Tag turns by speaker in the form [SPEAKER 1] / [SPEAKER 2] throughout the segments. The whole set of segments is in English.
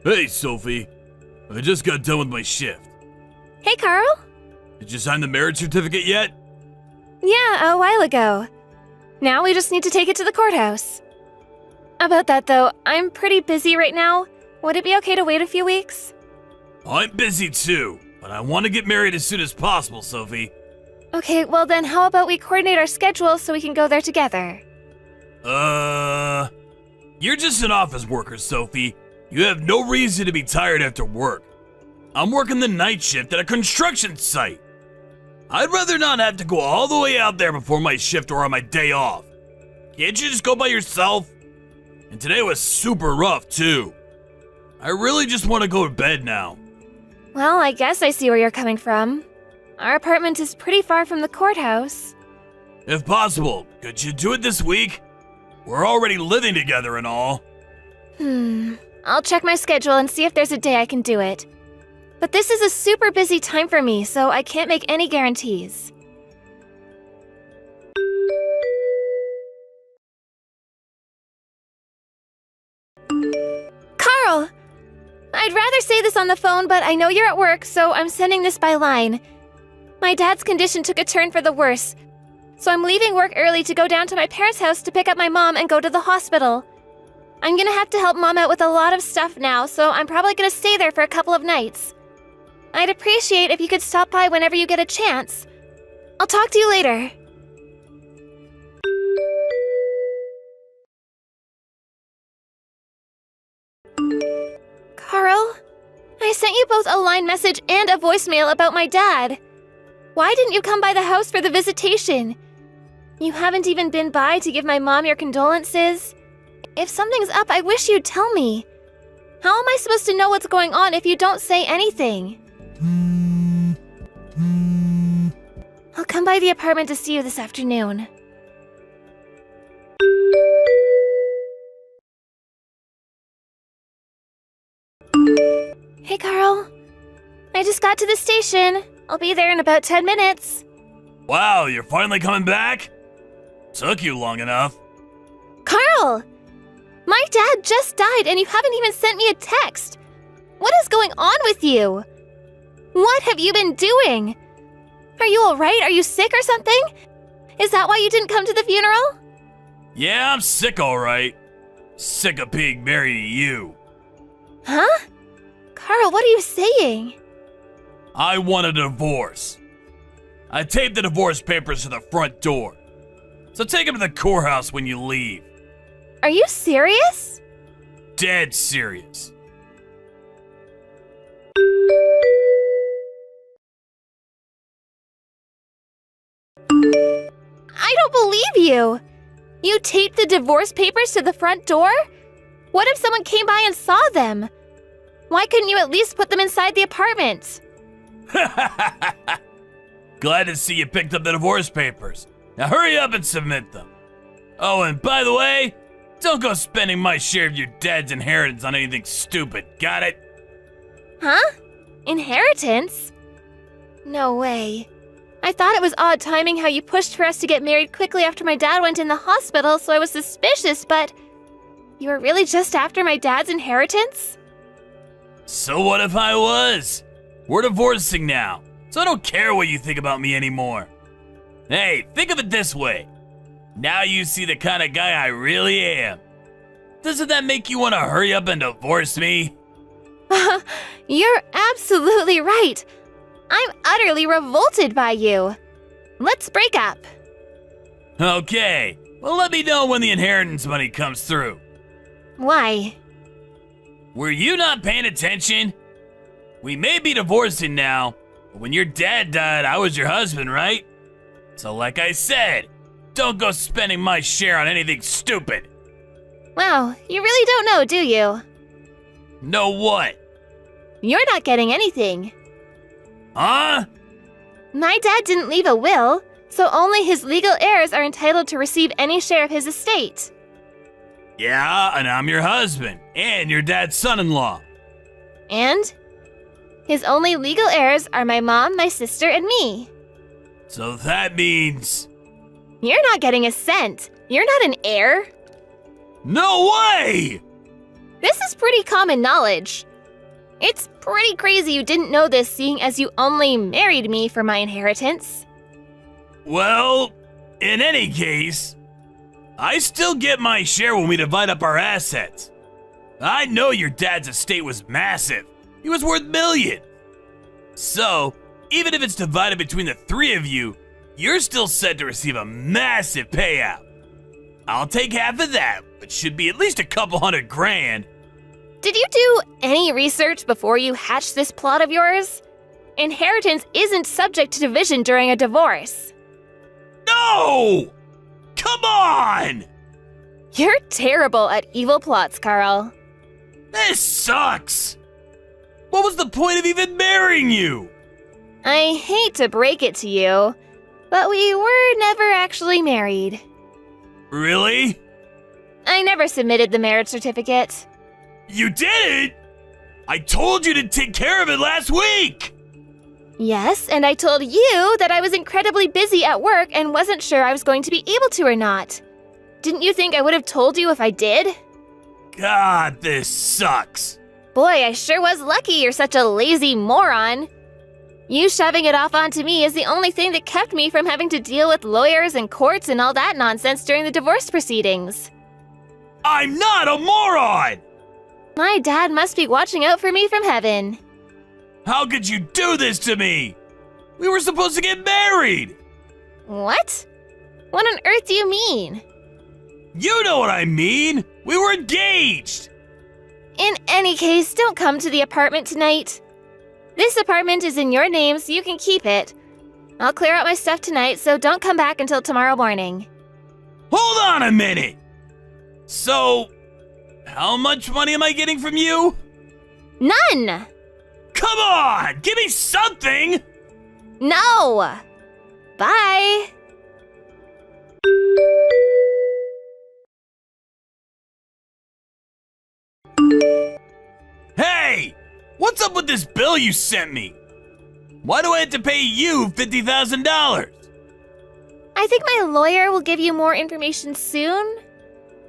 [SPEAKER 1] Hey, Sophie. I just got done with my shift.
[SPEAKER 2] Hey, Carl.
[SPEAKER 1] Did you sign the marriage certificate yet?
[SPEAKER 2] Yeah, a while ago. Now we just need to take it to the courthouse. About that, though, I'm pretty busy right now. Would it be okay to wait a few weeks?
[SPEAKER 1] I'm busy too, but I want to get married as soon as possible, Sophie.
[SPEAKER 2] Okay, well then how about we coordinate our schedule so we can go there together?
[SPEAKER 1] You're just an office worker, Sophie. You have no reason to be tired after work. I'm working the night shift at a construction site. I'd rather not have to go all the way out there before my shift or on my day off. Can't you just go by yourself? And today was super rough, too. I really just want to go to bed now.
[SPEAKER 2] Well, I guess I see where you're coming from. Our apartment is pretty far from the courthouse.
[SPEAKER 1] If possible, could you do it this week? We're already living together and all.
[SPEAKER 2] I'll check my schedule and see if there's a day I can do it. But this is a super busy time for me, so I can't make any guarantees. Carl! I'd rather say this on the phone, but I know you're at work, so I'm sending this by line. My dad's condition took a turn for the worse, so I'm leaving work early to go down to my parents' house to pick up my mom and go to the hospital. I'm gonna have to help Mom out with a lot of stuff now, so I'm probably gonna stay there for a couple of nights. I'd appreciate if you could stop by whenever you get a chance. I'll talk to you later. Carl, I sent you both a line message and a voicemail about my dad. Why didn't you come by the house for the visitation? You haven't even been by to give my mom your condolences. If something's up, I wish you'd tell me. How am I supposed to know what's going on if you don't say anything? I'll come by the apartment to see you this afternoon. Hey, Carl. I just got to the station. I'll be there in about 10 minutes.
[SPEAKER 1] Wow, you're finally coming back? Took you long enough.
[SPEAKER 2] Carl! My dad just died and you haven't even sent me a text. What is going on with you? What have you been doing? Are you alright? Are you sick or something? Is that why you didn't come to the funeral?
[SPEAKER 1] Yeah, I'm sick alright. Sick of being married to you.
[SPEAKER 2] Huh? Carl, what are you saying?
[SPEAKER 1] I want a divorce. I taped the divorce papers to the front door. So take them to the courthouse when you leave.
[SPEAKER 2] Are you serious?
[SPEAKER 1] Dead serious.
[SPEAKER 2] I don't believe you! You taped the divorce papers to the front door? What if someone came by and saw them? Why couldn't you at least put them inside the apartment?
[SPEAKER 1] Glad to see you picked up the divorce papers. Now hurry up and submit them. Oh, and by the way, don't go spending my share of your dad's inheritance on anything stupid, got it?
[SPEAKER 2] Huh? Inheritance? No way. I thought it was odd timing how you pushed for us to get married quickly after my dad went in the hospital, so I was suspicious, but you were really just after my dad's inheritance?
[SPEAKER 1] So what if I was? We're divorcing now, so I don't care what you think about me anymore. Hey, think of it this way. Now you see the kind of guy I really am. Doesn't that make you want to hurry up and divorce me?
[SPEAKER 2] You're absolutely right. I'm utterly revolted by you. Let's break up.
[SPEAKER 1] Okay, well let me know when the inheritance money comes through.
[SPEAKER 2] Why?
[SPEAKER 1] Were you not paying attention? We may be divorcing now, but when your dad died, I was your husband, right? So like I said, don't go spending my share on anything stupid.
[SPEAKER 2] Wow, you really don't know, do you?
[SPEAKER 1] Know what?
[SPEAKER 2] You're not getting anything.
[SPEAKER 1] Huh?
[SPEAKER 2] My dad didn't leave a will, so only his legal heirs are entitled to receive any share of his estate.
[SPEAKER 1] Yeah, and I'm your husband, and your dad's son-in-law.
[SPEAKER 2] And? His only legal heirs are my mom, my sister, and me.
[SPEAKER 1] So that means...
[SPEAKER 2] You're not getting a cent. You're not an heir.
[SPEAKER 1] No way!
[SPEAKER 2] This is pretty common knowledge. It's pretty crazy you didn't know this, seeing as you only married me for my inheritance.
[SPEAKER 1] Well, in any case, I still get my share when we divide up our assets. I know your dad's estate was massive. He was worth millions. So, even if it's divided between the three of you, you're still set to receive a massive payout. I'll take half of that, which should be at least a couple $100,000.
[SPEAKER 2] Did you do any research before you hatched this plot of yours? Inheritance isn't subject to division during a divorce.
[SPEAKER 1] No! Come on!
[SPEAKER 2] You're terrible at evil plots, Carl.
[SPEAKER 1] This sucks! What was the point of even marrying you?
[SPEAKER 2] I hate to break it to you, but we were never actually married.
[SPEAKER 1] Really?
[SPEAKER 2] I never submitted the marriage certificate.
[SPEAKER 1] You didn't? I told you to take care of it last week!
[SPEAKER 2] Yes, and I told you that I was incredibly busy at work and wasn't sure I was going to be able to or not. Didn't you think I would have told you if I did?
[SPEAKER 1] God, this sucks.
[SPEAKER 2] Boy, I sure was lucky you're such a lazy moron. You shoving it off onto me is the only thing that kept me from having to deal with lawyers and courts and all that nonsense during the divorce proceedings.
[SPEAKER 1] I'm not a moron!
[SPEAKER 2] My dad must be watching out for me from heaven.
[SPEAKER 1] How could you do this to me? We were supposed to get married!
[SPEAKER 2] What? What on earth do you mean?
[SPEAKER 1] You know what I mean! We were engaged!
[SPEAKER 2] In any case, don't come to the apartment tonight. This apartment is in your name, so you can keep it. I'll clear out my stuff tonight, so don't come back until tomorrow morning.
[SPEAKER 1] Hold on a minute! So, how much money am I getting from you?
[SPEAKER 2] None!
[SPEAKER 1] Come on! Give me something!
[SPEAKER 2] No! Bye!
[SPEAKER 1] Hey! What's up with this bill you sent me? Why do I have to pay you $50,000?
[SPEAKER 2] I think my lawyer will give you more information soon.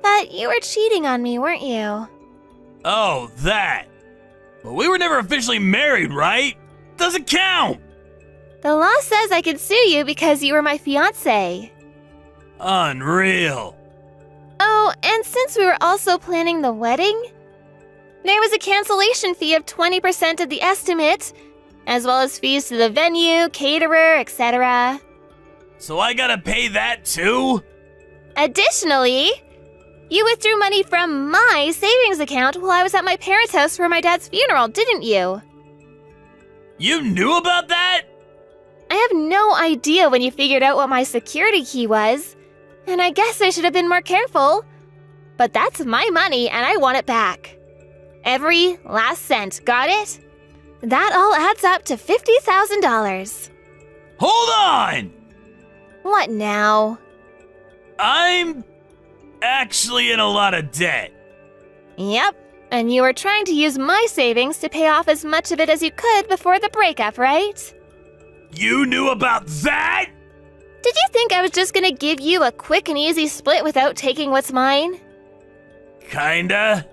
[SPEAKER 2] But you were cheating on me, weren't you?
[SPEAKER 1] Oh, that. But we were never officially married, right? Doesn't count!
[SPEAKER 2] The law says I can sue you because you were my fiancé.
[SPEAKER 1] Unreal.
[SPEAKER 2] Oh, and since we were also planning the wedding, there was a cancellation fee of 20% of the estimate, as well as fees to the venue, caterer, etc.
[SPEAKER 1] So I gotta pay that too?
[SPEAKER 2] Additionally, you withdrew money from my savings account while I was at my parents' house for my dad's funeral, didn't you?
[SPEAKER 1] You knew about that?
[SPEAKER 2] I have no idea when you figured out what my security key was, and I guess I should have been more careful. But that's my money and I want it back. Every last cent, got it? That all adds up to $50,000.
[SPEAKER 1] Hold on!
[SPEAKER 2] What now?
[SPEAKER 1] I'm actually in a lot of debt.
[SPEAKER 2] Yep, and you were trying to use my savings to pay off as much of it as you could before the breakup, right?
[SPEAKER 1] You knew about that?
[SPEAKER 2] Did you think I was just gonna give you a quick and easy split without taking what's mine?
[SPEAKER 1] Kinda.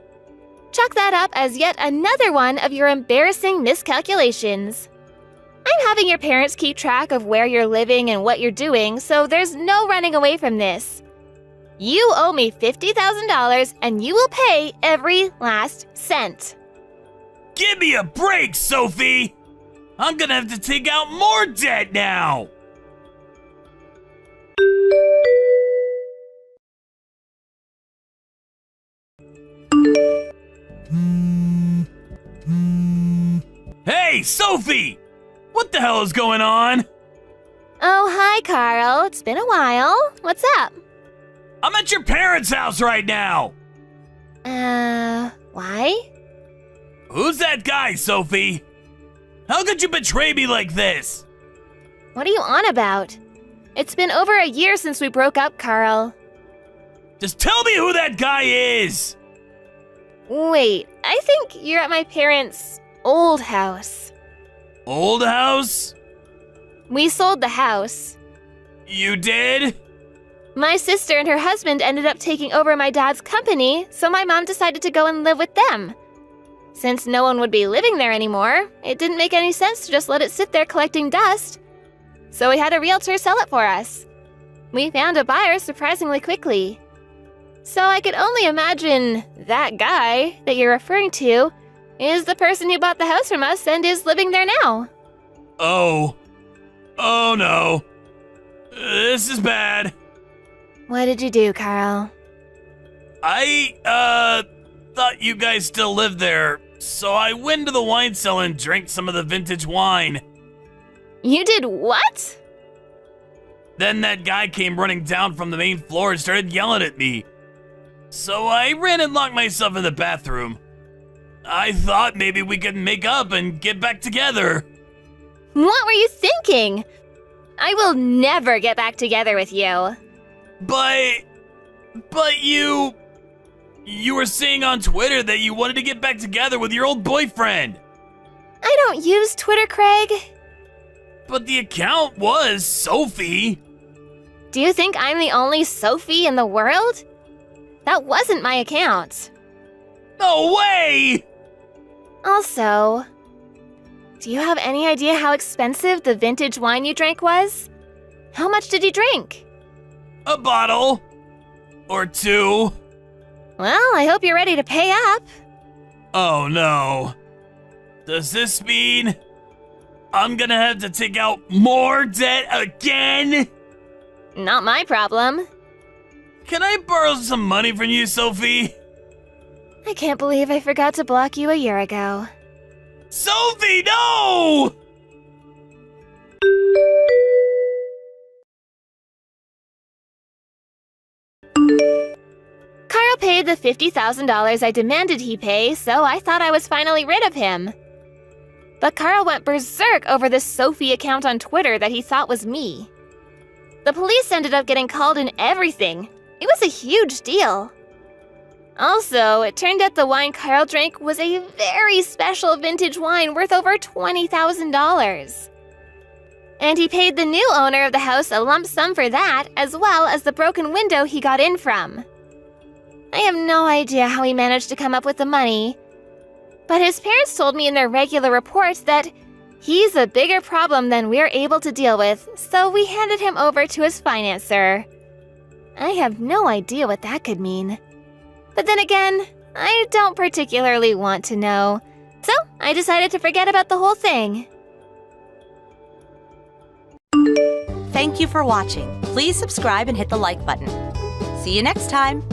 [SPEAKER 2] Chalk that up as yet another one of your embarrassing miscalculations. I'm having your parents keep track of where you're living and what you're doing, so there's no running away from this. You owe me $50,000 and you will pay every last cent.
[SPEAKER 1] Give me a break, Sophie! I'm gonna have to take out more debt now! Hey, Sophie! What the hell is going on?
[SPEAKER 2] Oh, hi, Carl. It's been a while. What's up?
[SPEAKER 1] I'm at your parents' house right now!
[SPEAKER 2] Why?
[SPEAKER 1] Who's that guy, Sophie? How could you betray me like this?
[SPEAKER 2] What are you on about? It's been over a year since we broke up, Carl.
[SPEAKER 1] Just tell me who that guy is!
[SPEAKER 2] Wait, I think you're at my parents' old house.
[SPEAKER 1] Old house?
[SPEAKER 2] We sold the house.
[SPEAKER 1] You did?
[SPEAKER 2] My sister and her husband ended up taking over my dad's company, so my mom decided to go and live with them. Since no one would be living there anymore, it didn't make any sense to just let it sit there collecting dust. So we had a realtor sell it for us. We found a buyer surprisingly quickly. So I could only imagine that guy that you're referring to is the person who bought the house from us and is living there now.
[SPEAKER 1] Oh no. This is bad.
[SPEAKER 2] What did you do, Carl?
[SPEAKER 1] I, thought you guys still lived there, so I went to the wine cellar and drank some of the vintage wine.
[SPEAKER 2] You did what?
[SPEAKER 1] Then that guy came running down from the main floor and started yelling at me. So I ran and locked myself in the bathroom. I thought maybe we could make up and get back together.
[SPEAKER 2] What were you thinking? I will never get back together with you.
[SPEAKER 1] But you were saying on Twitter that you wanted to get back together with your old boyfriend.
[SPEAKER 2] I don't use Twitter, Craig.
[SPEAKER 1] But the account was Sophie.
[SPEAKER 2] Do you think I'm the only Sophie in the world? That wasn't my account.
[SPEAKER 1] No way!
[SPEAKER 2] Also, do you have any idea how expensive the vintage wine you drank was? How much did you drink?
[SPEAKER 1] A bottle. Or two.
[SPEAKER 2] Well, I hope you're ready to pay up.
[SPEAKER 1] Oh no. Does this mean I'm gonna have to take out more debt again?
[SPEAKER 2] Not my problem.
[SPEAKER 1] Can I borrow some money from you, Sophie?
[SPEAKER 2] I can't believe I forgot to block you a year ago.
[SPEAKER 1] Sophie, no!
[SPEAKER 2] Carl paid the $50,000 I demanded he pay, so I thought I was finally rid of him. But Carl went berserk over this Sophie account on Twitter that he thought was me. The police ended up getting called and everything. It was a huge deal. Also, it turned out the wine Carl drank was a very special vintage wine worth over $20,000. And he paid the new owner of the house a lump sum for that, as well as the broken window he got in from. I have no idea how he managed to come up with the money, but his parents told me in their regular reports that he's a bigger problem than we're able to deal with, so we handed him over to his financer. I have no idea what that could mean. But then again, I don't particularly want to know, so I decided to forget about the whole thing.
[SPEAKER 3] Thank you for watching. Please subscribe and hit the like button. See you next time.